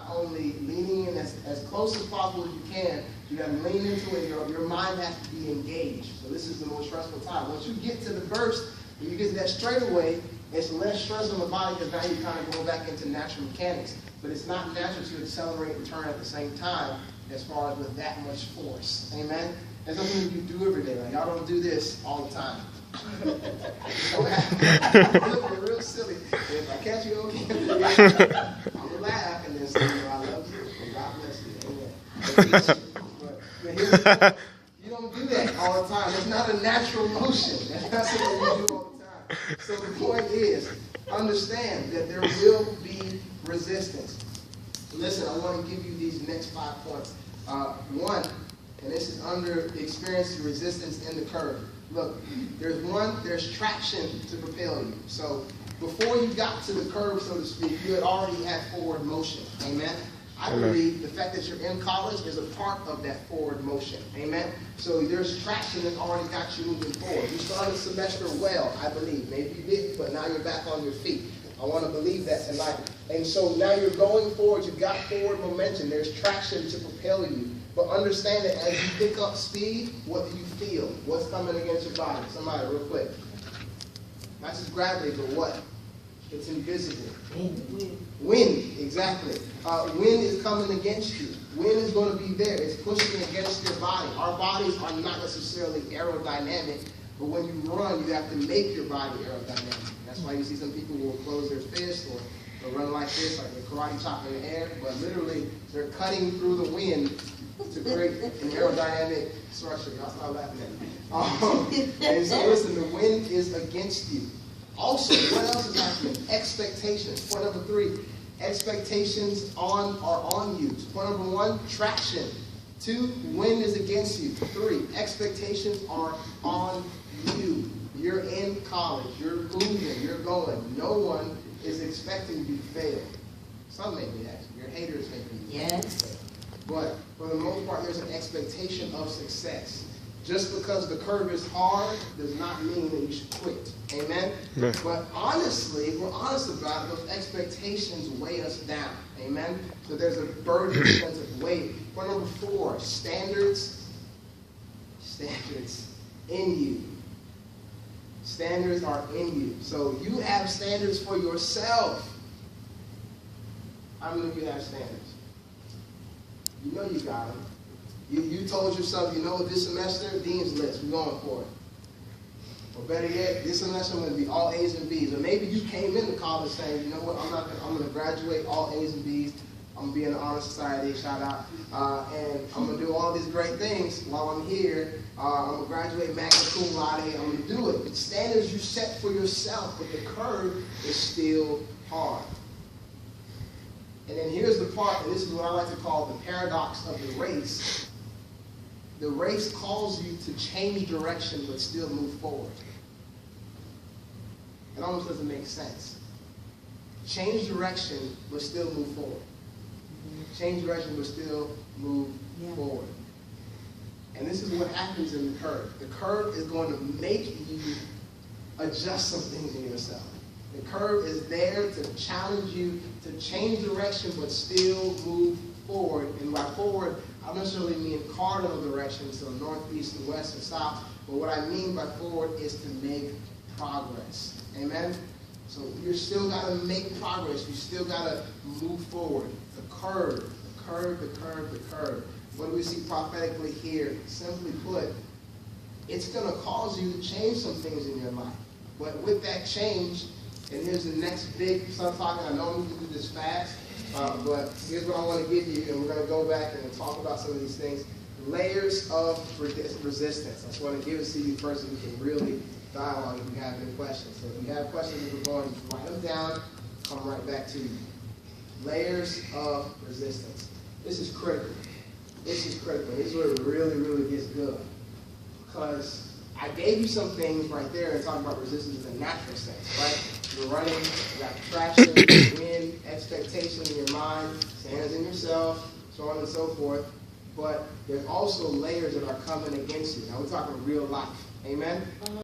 not only leaning in as close as possible as you can, you got to lean into it. Your mind has to be engaged. So this is the most stressful time. Once you get to the burst, when you get to that straightaway, it's less stress on the body because now you kind of go back into natural mechanics. But it's not natural to accelerate and turn at the same time as far as with that much force. Amen? That's something that you do every day. Like, y'all don't do this all the time. You're real silly. If I catch you okay, I'm going to laugh and then say, I love you and God bless you. Amen. But you don't do that all the time. It's not a natural motion. That's not something you do all the time. So the point is, understand that there will be resistance. Listen, I want to give you these next 5 points. One, and this is under experiencing resistance in the curve. Look, there's traction to propel you. So before you got to the curve, so to speak, you had already had forward motion. Amen? I believe the fact that you're in college is a part of that forward motion. Amen? So there's traction that already got you moving forward. You started the semester well, I believe. Maybe you didn't, but now you're back on your feet. I want to believe that tonight. And so now you're going forward. You've got forward momentum. There's traction to propel you. But understand that as you pick up speed, what do you feel? What's coming against your body? Somebody, real quick. Not just gravity, but what? It's invisible. Wind, exactly. Wind is coming against you. Wind is going to be there. It's pushing against your body. Our bodies are not necessarily aerodynamic, but when you run, you have to make your body aerodynamic. That's why you see some people who will close their fist or run like this, like they're karate chopping in the air, but literally they're cutting through the wind to create an aerodynamic structure. Y'all start laughing at me. And so listen, the wind is against you. Also, what else is happening? Expectations. Point number 3, expectations are on you. Point number 1, traction. 2, wind is against you. 3, expectations are on you. You're in college. You're moving. You're going. No one is expecting you to fail. Some may be actually. Your haters may be. Yes. But for the most part, there's an expectation of success. Just because the curve is hard does not mean that you should quit. Amen? But honestly, if we're honest about it, those expectations weigh us down. Amen? So there's a burden sense of weight. Point number 4, standards. Standards in you. Standards are in you. So you have standards for yourself. How many of you have standards? You know you got them. You told yourself, you know, this semester, Dean's List, we're going for it. Or better yet, this semester I'm going to be all A's and B's. Or maybe you came into college saying, you know what, I'm going to graduate all A's and B's. I'm going to be in the Honor Society, shout out. And I'm going to do all these great things while I'm here. I'm going to graduate magna cum laude. I'm going to do it. But standards you set for yourself, but the curve is still hard. And then here's the part, and this is what I like to call the paradox of the race. The race calls you to change direction but still move forward. It almost doesn't make sense. Change direction but still move forward. Change direction but still move forward. And this is what happens in the curve. The curve is going to make you adjust some things in yourself. The curve is there to challenge you to change direction but still move forward. And by forward, I don't necessarily mean cardinal direction, so north, east, and west, and south. But what I mean by forward is to make progress. Amen? So you still got to make progress. You still got to move forward. The curve, the curve, the curve, the curve. What do we see prophetically here? Simply put, it's going to cause you to change some things in your life. But with that change, and here's the next big subtopic. I know we can do this fast, but here's what I want to give you, and we're going to go back and talk about some of these things. Layers of resistance. I just want to give it to you first so we can really dialogue if you have any questions. So if you have questions as we're going, just write them down, come right back to you. Layers of resistance. This is critical. This is critical. This is where it really, really gets good. Because I gave you some things right there and talking about resistance in a natural sense, right? You're running, you got traction, wind, expectation in your mind, standards in yourself, so on and so forth. But there's also layers that are coming against you. Now we're talking real life. Amen?